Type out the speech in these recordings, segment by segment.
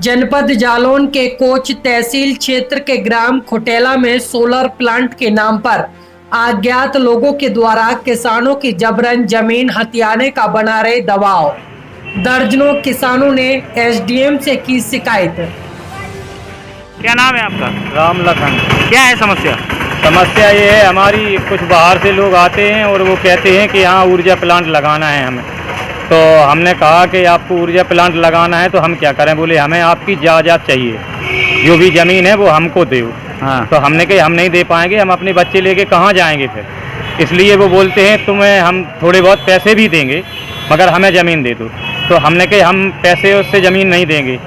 जनपद जालौन के कोच तहसील क्षेत्र के ग्राम खुटेला में सोलर प्लांट के नाम पर अज्ञात लोगों के द्वारा किसानों की जबरन जमीन हथियाने का बना रहे दबाव। दर्जनों किसानों ने एसडीएम से की शिकायत। क्या नाम है आपका? राम लखन। क्या है समस्या? समस्या ये है, हमारी कुछ बाहर से लोग आते हैं और वो कहते हैं कि यहाँ ऊर्जा प्लांट लगाना है हमें। तो हमने कहा कि आपको ऊर्जा प्लांट लगाना है तो हम क्या करें। बोले हमें आपकी जायदाद चाहिए, जो भी ज़मीन है वो हमको दो। हाँ। तो हमने कहा हम नहीं दे पाएंगे, हम अपने बच्चे लेके कहाँ जाएंगे फिर। इसलिए वो बोलते हैं तुम्हें हम थोड़े बहुत पैसे भी देंगे मगर हमें ज़मीन दे दो। तो हमने कहा हम पैसे उससे ज़मीन नहीं देंगे।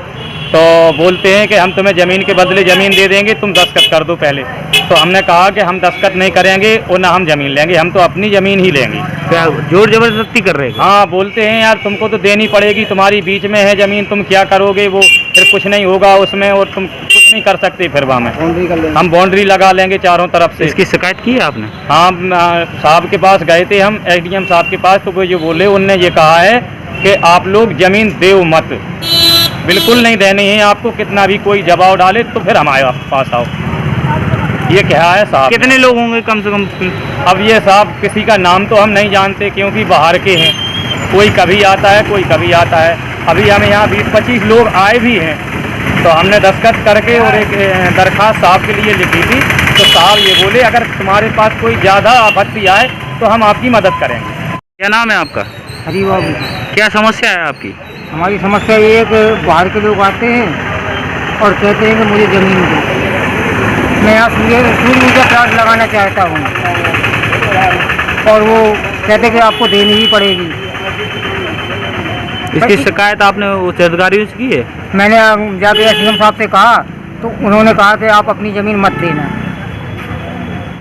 तो बोलते हैं कि हम तुम्हें ज़मीन के बदले ज़मीन दे देंगे, तुम दस्तखत कर दो पहले। तो हमने कहा कि हम दस्तखत नहीं करेंगे और ना हम ज़मीन लेंगे, हम तो अपनी ज़मीन ही लेंगे। क्या जोर जबरदस्ती कर रहे हैं? हाँ, बोलते हैं यार तुमको तो देनी पड़ेगी, तुम्हारी बीच में है ज़मीन, तुम क्या करोगे, वो फिर कुछ नहीं होगा उसमें और तुम कुछ नहीं कर सकते। फिर वहाँ में हम बाउंड्री लगा लेंगे चारों तरफ से। इसकी शिकायत की है आपने? हाँ, साहब के पास गए थे हम, एसडीएम साहब के पास। तो वो जो बोले उनने ये कहा है कि आप लोग ज़मीन दो मत, बिल्कुल नहीं देनी है आपको। कितना भी कोई दबाव डाले तो फिर हमारे पास आओ, ये क्या है साहब। कितने लोग होंगे कम से कम? अब ये साहब किसी का नाम तो हम नहीं जानते क्योंकि बाहर के हैं, कोई कभी आता है कोई कभी आता है। अभी हम यहाँ 20-25 लोग आए भी हैं। तो हमने दस्तखत करके और एक दरख्वास्त साहब के लिए लिखी थी। तो साहब ये बोले अगर तुम्हारे पास कोई ज़्यादा आपत्ति आए तो हम आपकी मदद करेंगे। क्या नाम है आपका? हरी बाबू। क्या समस्या है आपकी? हमारी समस्या ये है कि बाहर के लोग आते हैं और कहते हैं कि मुझे ज़मीन दो। मैं यहाँ सूर्य ऊर्जा प्लांट लगाना चाहता हूँ और वो कहते हैं कि आपको देनी ही पड़ेगी। इसकी शिकायत आपने उच्च अधिकारियों से की है? मैंने जाके एसडीएम साहब से कहा तो उन्होंने कहा कि आप अपनी ज़मीन मत देना।